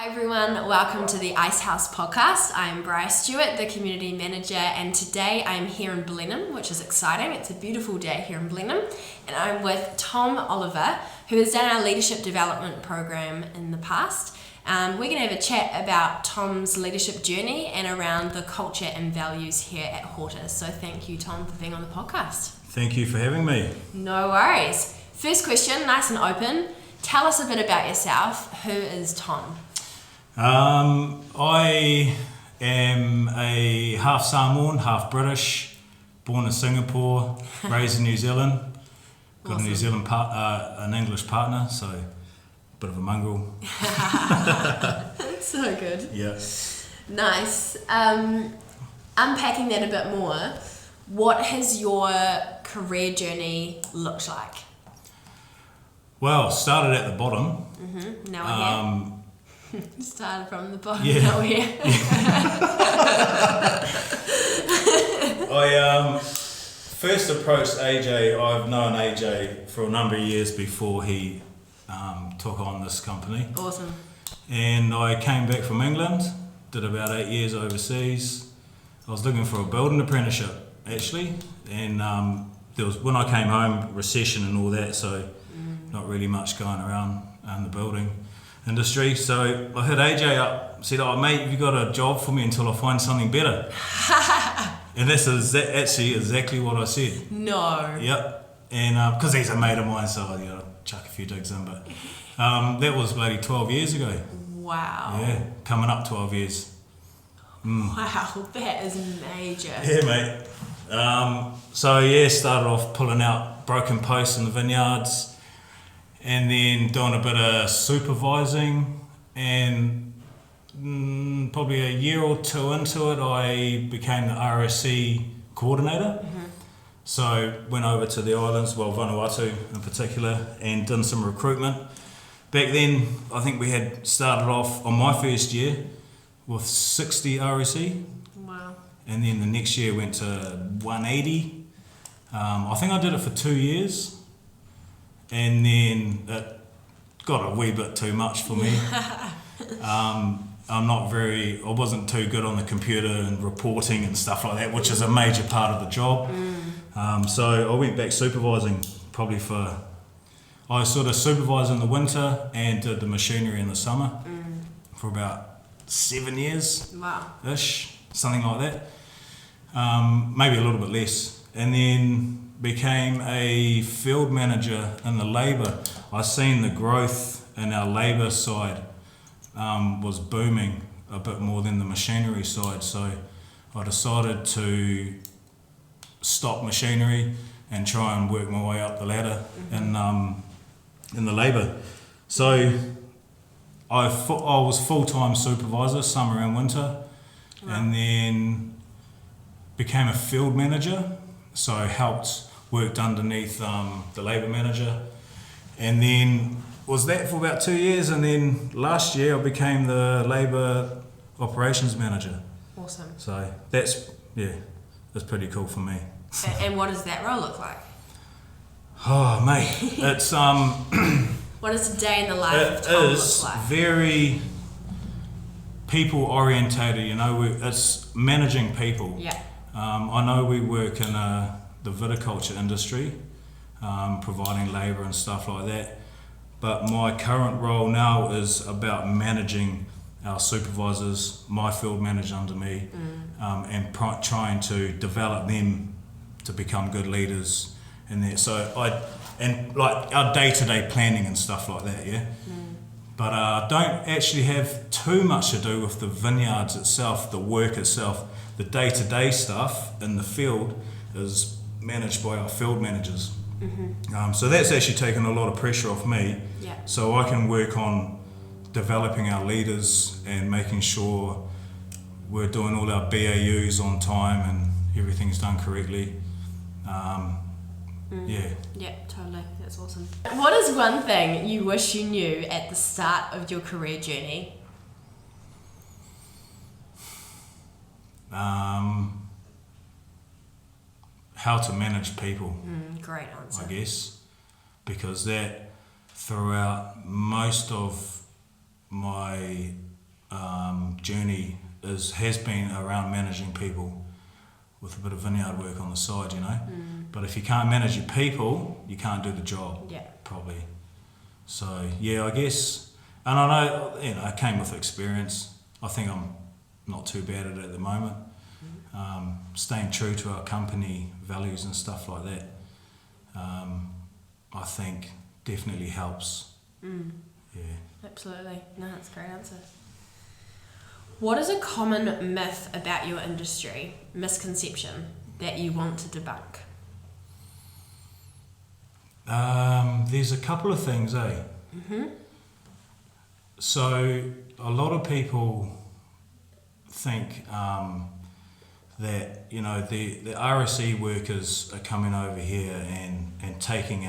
Hi everyone, welcome to the Icehouse podcast. I'm Bryar Stewart, the community manager, and today I'm here in Blenheim, which is exciting. It's a beautiful day here in Blenheim, and I'm with Tom Oliver, who has done our leadership development program in the past. We're going to have a chat about Tom's leadership journey and around the culture and values here at Hortus. So thank you, Tom, for being on the podcast. Thank you for having me. No worries. First question, nice and open. Tell us a bit about yourself. Who is Tom? I am a half Samoan, half British, born in Singapore, raised in New Zealand, got Awesome. a New Zealand an English partner, so a bit of a mongrel. So good. Yeah. Nice. Unpacking that a bit more, what has your career journey looked like? Well, started at the bottom. Now we're here. Started from the bottom, Yeah. now we're here. I first approached AJ. I've known AJ for a number of years before he took on this company. Awesome. And I came back from England, did about 8 years overseas. I was looking for a building apprenticeship actually, and there was, when I came home, recession and all that, so not really much going around in the building industry. So I hit AJ up, said, "Oh mate, have you got a job for me until I find something better?" And this is actually exactly what I said. No. Yep. And because he's a mate of mine, so I chuck a few digs in, but that was bloody 12 years ago. Wow. Yeah, coming up 12 years. Wow, that is major. Yeah, mate. Started off pulling out broken posts in the vineyards, and then doing a bit of supervising, and probably a year or two into it, I became the RSC coordinator. So went over to the islands, well, Vanuatu in particular, and done some recruitment. Back then, I think we had started off on my first year with 60 RSC, Wow. and then the next year went to 180. I think I did it for 2 years, and then it got a wee bit too much for me. I wasn't too good on the computer and reporting and stuff like that, which is a major part of the job. So I went back supervising I sort of supervised in the winter and did the machinery in the summer for about 7 years. Wow. Something like that. Maybe a little bit less. And then became a field manager in the labour. I seen the growth in our labour side was booming a bit more than the machinery side, so I decided to stop machinery and try and work my way up the ladder in the labour. So I was full-time supervisor, summer and winter, and then became a field manager, so I worked underneath the labour manager, and then was that for about 2 years, and then last year I became the labour operations manager. Awesome. So that's pretty cool for me. And what does that role look like? Oh mate, it's What does a day in the life of it Tom is look like? very people orientated, it's managing people. Yeah. I know we work in the viticulture industry, providing labour and stuff like that, but my current role now is about managing our supervisors, my field manager under me, and trying to develop them to become good leaders in there. So like our day-to-day planning and stuff like that, yeah. But I don't actually have too much to do with the vineyards itself, the work itself. The day-to-day stuff in the field is managed by our field managers. So that's actually taken a lot of pressure off me. Yeah. So I can work on developing our leaders and making sure we're doing all our BAUs on time and everything's done correctly. Yeah, totally. That's awesome. What is one thing you wish you knew at the start of your career journey? How to manage people, Great answer. I guess, because that throughout most of my journey has been around managing people with a bit of vineyard work on the side, you know. But if you can't manage your people, you can't do the job, probably. So yeah, I guess, and I know, you know, I came with experience. I think I'm not too bad at it at the moment. Staying true to our company values and stuff like that, I think definitely helps. Yeah. Absolutely. No, that's a great answer. What is a common myth about your industry, misconception, that you want to debunk? There's a couple of things, So a lot of people think that, you know, the RSE workers are coming over here and taking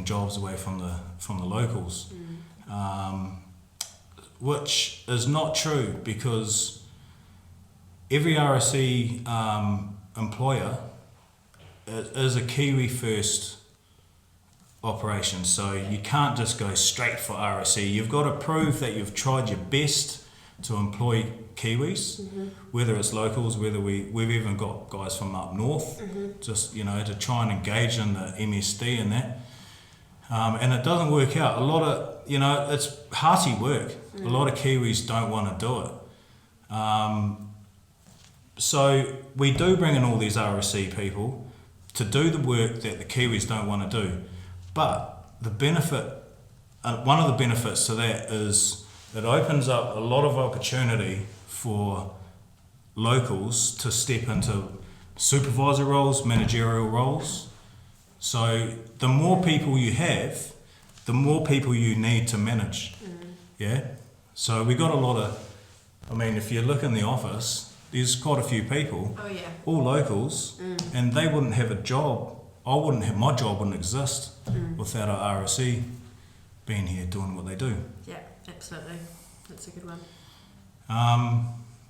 jobs away from the locals, which is not true, because every RSE employer is a Kiwi first operation, so you can't just go straight for RSE. You've got to prove that you've tried your best to employ Kiwis, whether it's locals, whether we've even got guys from up north, just, you know, to try and engage in the MSD and that. And it doesn't work out. A lot of, you know, it's hearty work. A lot of Kiwis don't want to do it. So we do bring in all these RSE people to do the work that the Kiwis don't want to do. But the benefit, one of the benefits to that is it opens up a lot of opportunity for locals to step into supervisor roles, managerial roles. So the more people you have, the more people you need to manage. Yeah. So we got a lot of, I mean, if you look in the office, there's quite a few people, all locals, and they wouldn't have a job. My job wouldn't exist without our RSE being here doing what they do. Yeah, absolutely. That's a good one.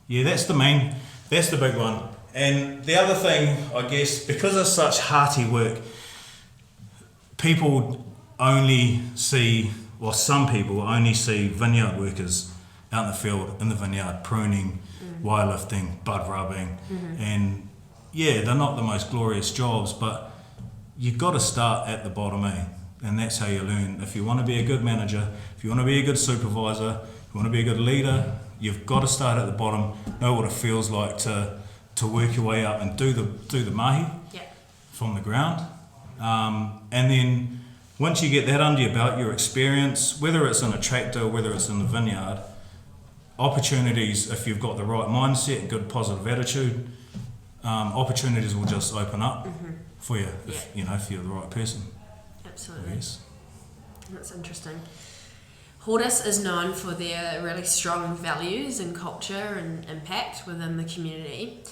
Yeah, that's the big one. And the other thing, I guess, because it's such hearty work, people only see, well, some people only see vineyard workers out in the field, in the vineyard, pruning, wire lifting, bud rubbing, and yeah, they're not the most glorious jobs, but you've got to start at the bottom, and that's how you learn. If you want to be a good manager, if you want to be a good supervisor, if you want to be a good leader, you've got to start at the bottom, know what it feels like to work your way up and do the mahi from the ground. And then once you get that under your belt, your experience, whether it's in a tractor or whether it's in the vineyard, opportunities, if you've got the right mindset, good positive attitude, opportunities will just open up for you, if you're the right person. Absolutely. Yes. That's interesting. Hortus is known for their really strong values and culture and impact within the community.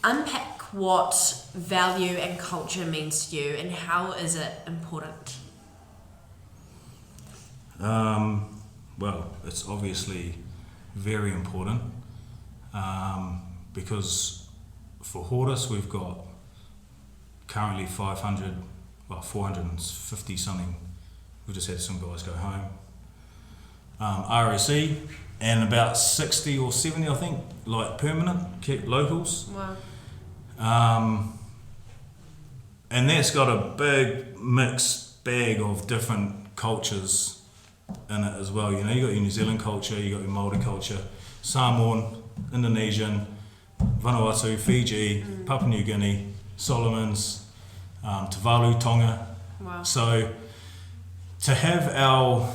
Unpack what value and culture means to you and how is it important? Well, it's obviously very important because for Hortus we've got currently 450 something. We just had some guys go home. RSE and about 60 or 70, I think, like permanent, keep locals. Wow. And that's got a big mixed bag of different cultures in it as well. You know, you got your New Zealand culture, you got your Māori culture, Samoan, Indonesian, Vanuatu, Fiji, Papua New Guinea, Solomons, Tuvalu, Tonga. Wow. So to have our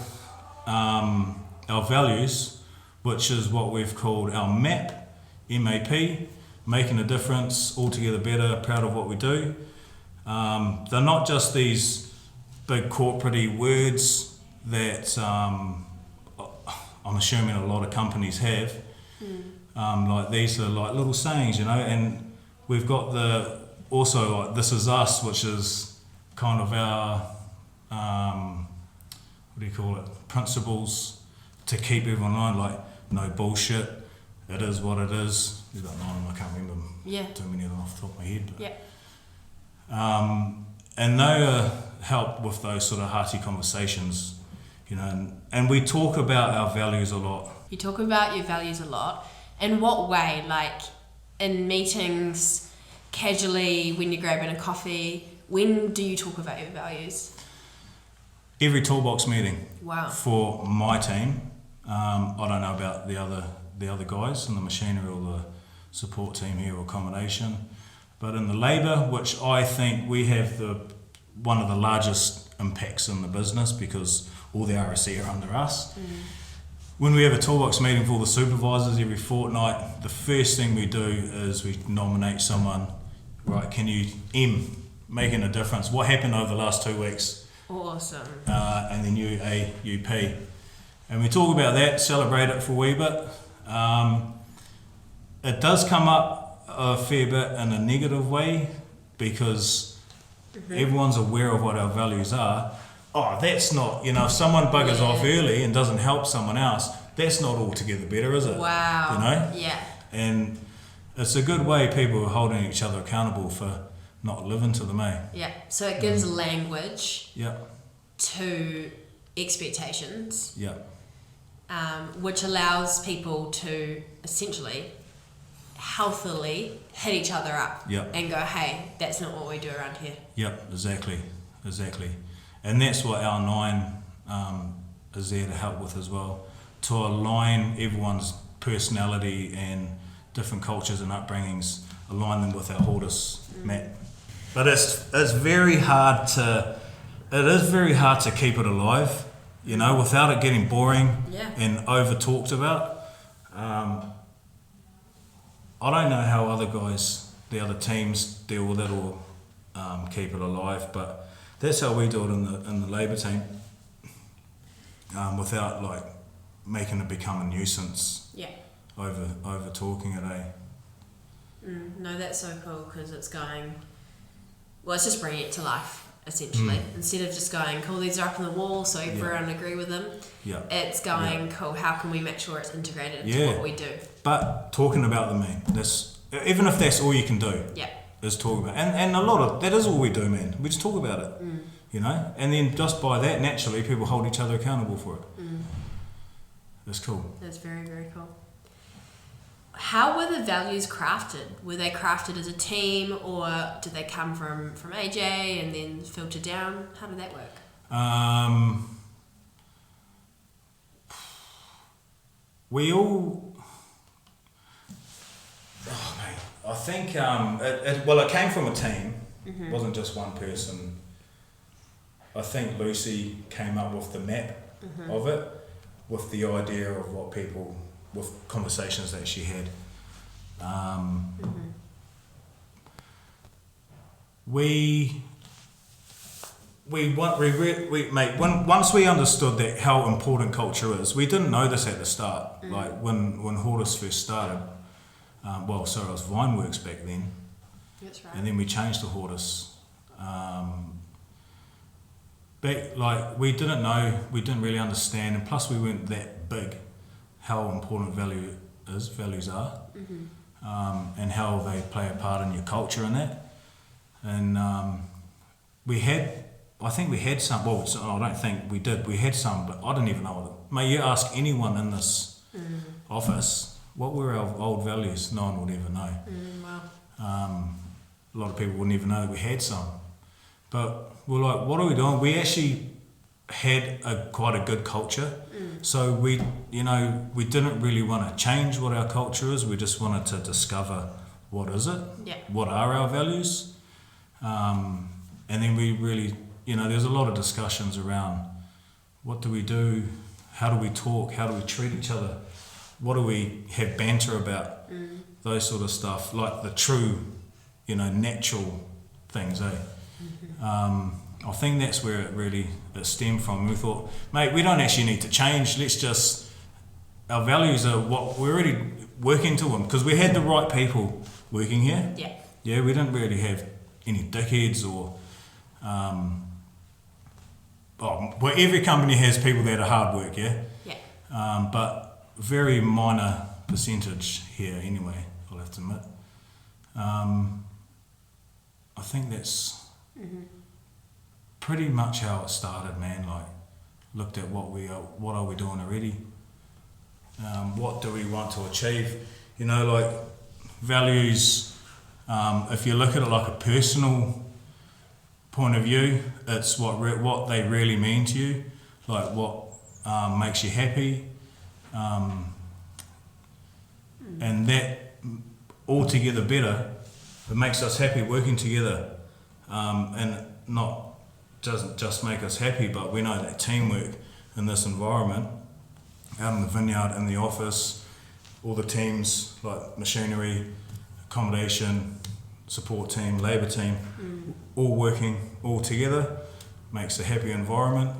values, which is what we've called our MAP, M-A-P, making a difference, altogether better, proud of what we do. They're not just these big corporate-y words that I'm assuming a lot of companies have. Like these are like little sayings, you know, and we've got also like this is us, which is kind of our principles to keep everyone on, like no bullshit, it is what it is. There's about 9 of them, I can't remember too many of them off the top of my head. But, and they help with those sort of hearty conversations, you know, and we talk about our values a lot You talk about your values a lot. In what way? Like in meetings, casually, when you're grabbing a coffee, when do you talk about your values? Every Toolbox meeting. Wow. For my team. I don't know about the other guys in the machinery or the support team here or accommodation, but in the labour, which I think we have one of the largest impacts in the business because all the RSE are under us. When we have a Toolbox meeting for all the supervisors every fortnight, the first thing we do is we nominate someone, right, can you making a difference, what happened over the last 2 weeks? Awesome. And then you A, you P. And we talk about that, celebrate it for a wee bit. It does come up a fair bit in a negative way because everyone's aware of what our values are. Oh, that's not, if someone buggers off early and doesn't help someone else, that's not altogether better, is it? Wow. Yeah. And it's a good way people are holding each other accountable for not living to them, eh? Yeah. So it gives language Yeah. to expectations. Yeah. Which allows people to essentially healthily hit each other up and go, hey, that's not what we do around here. Yep, exactly. And that's what our 9 is there to help with as well, to align everyone's personality and different cultures and upbringings, align them with our Hortus map. But it's very hard to keep it alive, without it getting boring and over talked about. I don't know how other guys, the other teams deal with it or keep it alive, but that's how we do it in the labour team, without like making it become a nuisance. Yeah. Over talking it, eh? No, that's so cool because it's just bringing it to life. Essentially, instead of just going, cool, these are up on the wall, so everyone agree with them. Yeah. It's going, cool, how can we make sure it's integrated into what we do? But talking about them, man, even if that's all you can do, is talk about, and a lot of that is all we do, man. We just talk about it, and then just by that, naturally, people hold each other accountable for it. That's cool. That's very, very cool. How were the values crafted? Were they crafted as a team, or did they come from AJ and then filter down? How did that work? We all... Oh, mate. I think it came from a team. It wasn't just one person. I think Lucy came up with the map of it, with the idea of what people... with conversations that she had. Once we understood that how important culture is, we didn't know this at the start. Like when Hortus first started, it was Vineworks back then. That's right. And then we changed to Hortus. We didn't know, we didn't really understand, and plus we weren't that big, how important values are, and how they play a part in your culture and that. And we had some, I don't think we did, we had some, but I didn't even know them. May you ask anyone in this office, what were our old values? No one would ever know. Wow. A lot of people wouldn't even know that we had some. But we're like, what are we doing? We actually had quite a good culture. So we didn't really want to change what our culture is. We just wanted to discover what is it, what are our values, and then we really, there's a lot of discussions around what do we do, how do we talk, how do we treat each other, what do we have banter about, those sort of stuff, like the true, natural things, eh? I think that's where it stemmed from. We thought, mate, we don't actually need to change. Our values are what we're already working to them, because we had the right people working here. Yeah, we didn't really have any dickheads or, every company has people that are hard work, but very minor percentage here anyway, I'll have to admit. I think that's pretty much how it started, man. Like, looked at what are we doing already, What do we want to achieve? You know, like values, if you look at it like a personal point of view, it's what they really mean to you, like what makes you happy, and that altogether better, it makes us happy working together, and doesn't just make us happy, but we know that teamwork in this environment, out in the vineyard, in the office, all the teams like machinery, accommodation, support team, labour team, all working all together, makes a happy environment.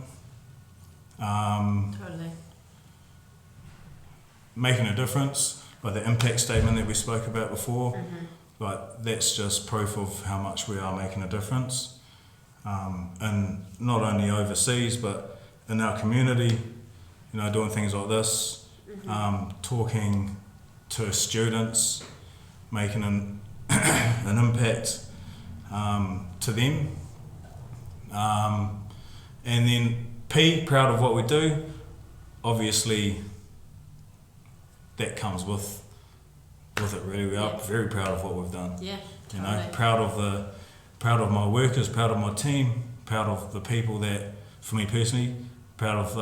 Totally. Making a difference, like the impact statement that we spoke about before, like that's just proof of how much we are making a difference, and not only overseas but in our community, you know, doing things like this, talking to students, making an impact to them, and then P, proud of what we do. Obviously that comes with it really. We are very proud of what we've done. Yeah, you totally. know, proud of my workers, proud of my team, proud of the people that, for me personally, proud of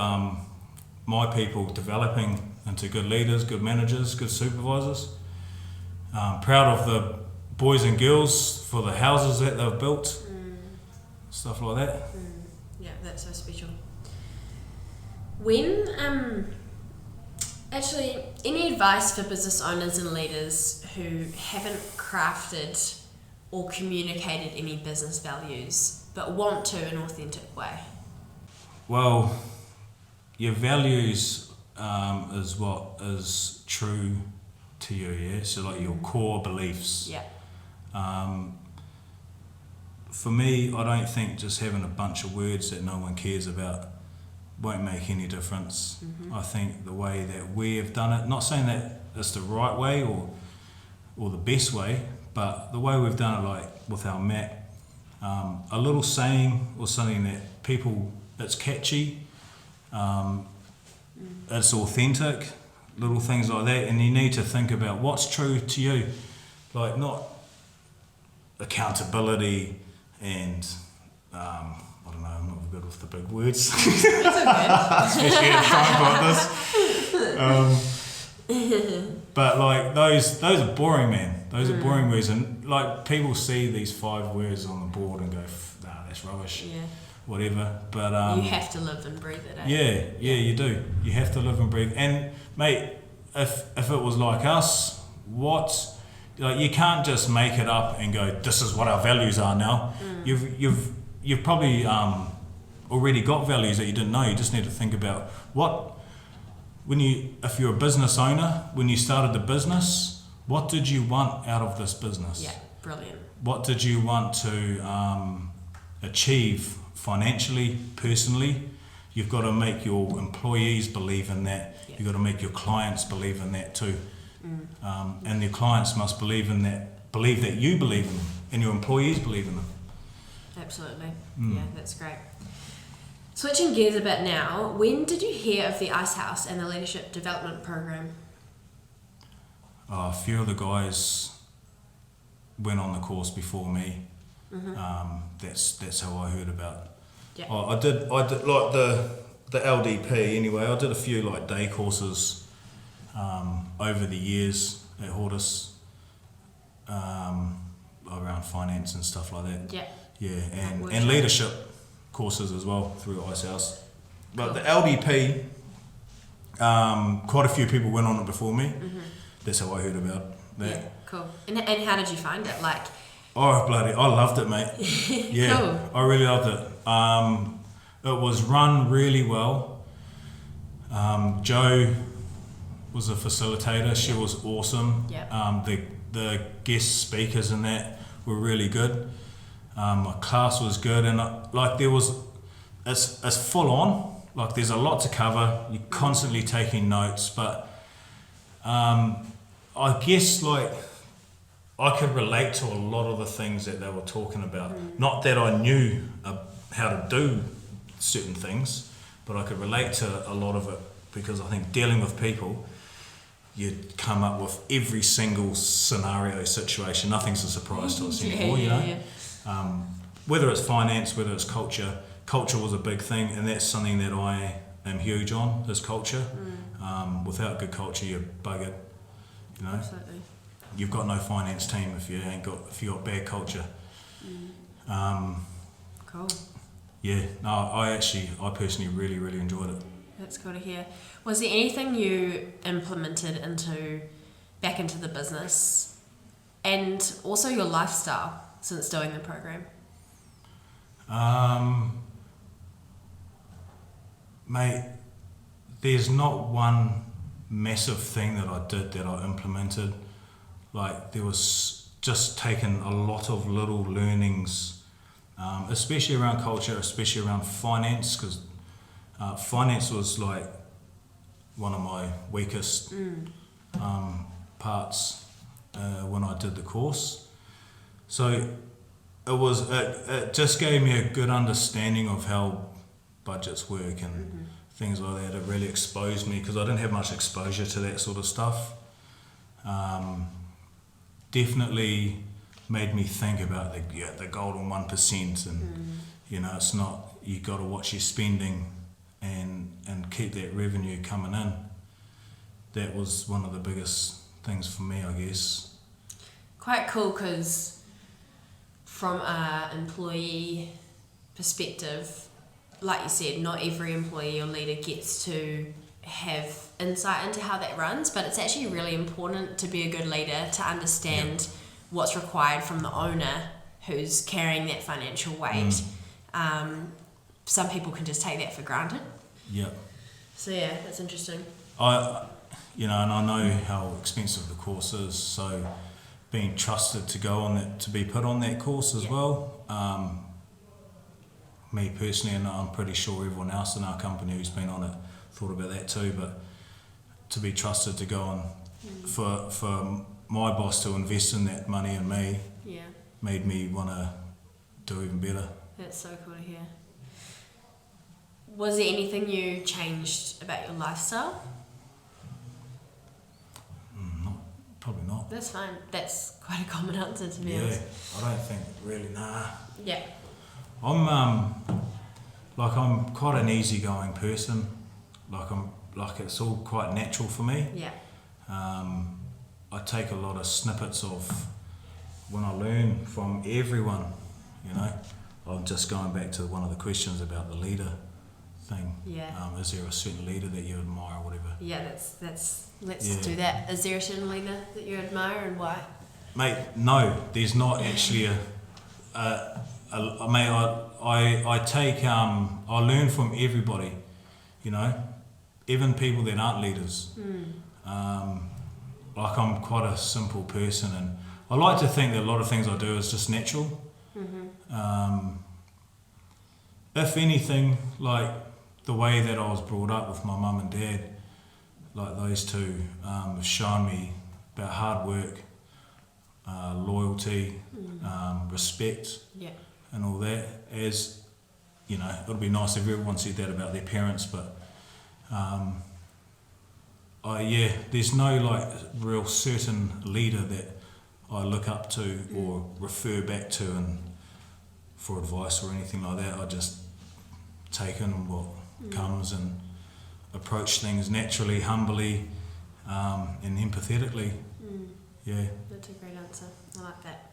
my people developing into good leaders, good managers, good supervisors. Proud of the boys and girls for the houses that they've built, stuff like that. Yeah, that's so special. When, actually, any advice for business owners and leaders who haven't crafted or communicated any business values but want to in an authentic way? Well, your values is what is true to you, yeah? So like your core beliefs. Yeah. For me, I don't think just having a bunch of words that no one cares about won't make any difference. I think the way that we have done it, not saying that it's the right way or the best way, but the way we've done it, like with our map, a little saying or something that people, it's catchy, it's authentic, little things like that, and you need to think about what's true to you, like not accountability and I don't know, I'm not good with the big words, especially at a time like this. But like those are boring, man. Those are boring words, and like people see these 5 words on the board and go, "Nah, that's rubbish." Yeah. Whatever. But you have to live and breathe it. Yeah, you do. You have to live and breathe. And mate, if it was like us, you can't just make it up and go, "This is what our values are now." You've probably already got values that you didn't know. You just need to think about if you're a business owner, when you started the business, what did you want out of this business? Yeah, brilliant. What did you want to achieve financially, personally? You've got to make your employees believe in that. Yeah. You've got to make your clients believe in that too. And your clients must believe that you believe in them, and your employees believe in them. Absolutely. Yeah, that's great. Switching gears a bit now, when did you hear of the Icehouse and the leadership development program? A few of the guys went on the course before me. That's how I heard about it. Yeah. I did like the LDP anyway. I did a few like day courses over the years at Hortus around finance and stuff like that. Yeah. Yeah, and leadership courses as well through Icehouse. But the LDP, quite a few people went on it before me. That's how I heard about that. Yeah, cool. And how did you find it? Like, oh bloody, I loved it, mate. Yeah, cool. I really loved it. It was run really well. Jo was a facilitator. She was awesome. Yeah. The guest speakers and that were really good. My class was good, and it's full on. Like there's a lot to cover. You're constantly taking notes, but I guess like I could relate to a lot of the things that they were talking about. Not that I knew how to do certain things, but I could relate to a lot of it because I think dealing with people, you'd come up with every single scenario situation. Nothing's a surprise to us anymore, you know. Whether it's finance, whether it's culture was a big thing, and that's something that I am huge on, is culture. Without good culture, you're buggered, you know. Absolutely. You've got no finance team if you got bad culture. Cool. Yeah, no, I personally really enjoyed it. That's cool to hear. Was there anything you implemented back into the business, and also your lifestyle since doing the program? Mate, there's not one massive thing that I did that I implemented. Like, there was just taking a lot of little learnings, especially around culture, especially around finance, because finance was like one of my weakest parts when I did the course. So it just gave me a good understanding of how budgets work and things like that. It really exposed me, because I didn't have much exposure to that sort of stuff. Definitely made me think about the golden 1%, and you know, it's not, you got to watch your spending and keep that revenue coming in. That was one of the biggest things for me, I guess. Quite cool, because from an employee perspective, like you said, not every employee or leader gets to have insight into how that runs, but it's actually really important to be a good leader to understand what's required from the owner who's carrying that financial weight. Some people can just take that for granted. Yeah. So yeah, that's interesting. And I know how expensive the course is, so being trusted to go on that, to be put on that course as well. Me personally, and I'm pretty sure everyone else in our company who's been on it thought about that too, but to be trusted to go on, for my boss to invest in that money in me, made me want to do even better. That's so cool to hear. Was there anything you changed about your lifestyle? Probably not. That's fine. That's quite a common answer, to be honest. I don't think really, nah. Yeah. I'm quite an easygoing person. Like it's all quite natural for me. Yeah. I take a lot of snippets of when I learn from everyone, you know. I'm just going back to one of the questions about the leader thing. Yeah. Is there a certain leader that you admire or whatever? Yeah, let's do that. Is there a certain leader that you admire, and why? Mate, no, there's not actually I learn from everybody, you know, even people that aren't leaders. Like, I'm quite a simple person, and I like to think that a lot of things I do is just natural. If anything, like the way that I was brought up with my mum and dad, like those two, have shown me about hard work, loyalty, respect, and all that. As you know, it would be nice if everyone said that about their parents, but there's no like real certain leader that I look up to or refer back to and for advice or anything like that. I just take in what comes and approach things naturally, humbly, and empathetically. Yeah. That's a great answer. I like that.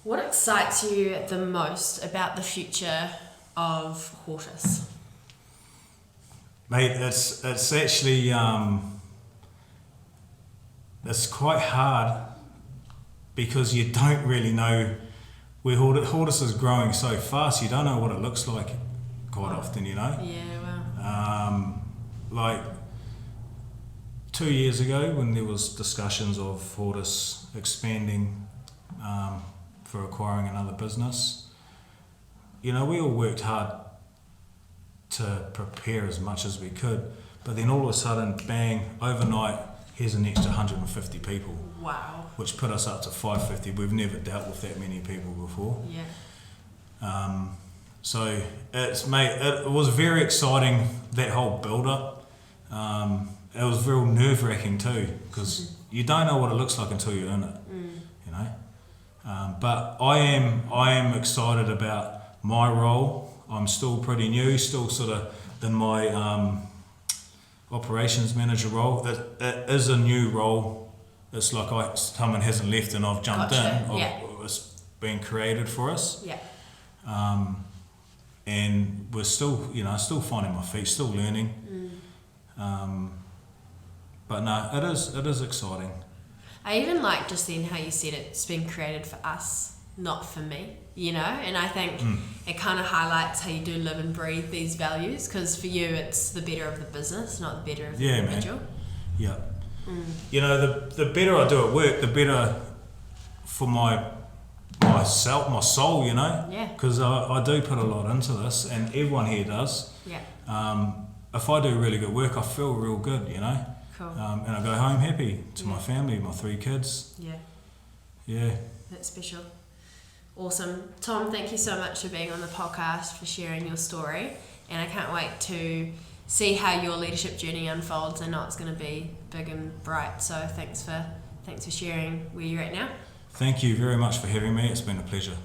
What excites you the most about the future of Hortus? Mate, it's actually it's quite hard, because you don't really know where Hortus is growing so fast. You don't know what it looks like quite often, you know. Yeah, wow. Like 2 years ago, when there was discussions of Hortus expanding for acquiring another business, you know, we all worked hard to prepare as much as we could, but then all of a sudden, bang, overnight, here's an extra 150 people. Wow. Which put us up to 550. We've never dealt with that many people before. Yeah. So it was very exciting, that whole build up. it was real nerve-wracking too, because you don't know what it looks like until you're in it, you know. But I am excited about my role. I'm still pretty new, still sort of in my operations manager role. It is a new role. It's like someone hasn't left and I've jumped in. It's been created for us. Yeah. And we're still, still finding my feet, still learning. But no, it is exciting. I even like just then how you said it's been created for us, not for me, and I think it kind of highlights how you do live and breathe these values, because for you it's the better of the business, not the better of the individual. Man. Yeah. The better I do at work, the better for myself, my soul, Yeah. Because I do put a lot into this, and everyone here does. Yeah. If I do really good work, I feel real good, Cool. And I go home happy to my family, my 3 kids. Yeah. Yeah. That's special. Awesome. Tom, thank you so much for being on the podcast, for sharing your story, and I can't wait to see how your leadership journey unfolds. I know it's going to be big and bright, so thanks for sharing where you're at now. Thank you very much for having me. It's been a pleasure.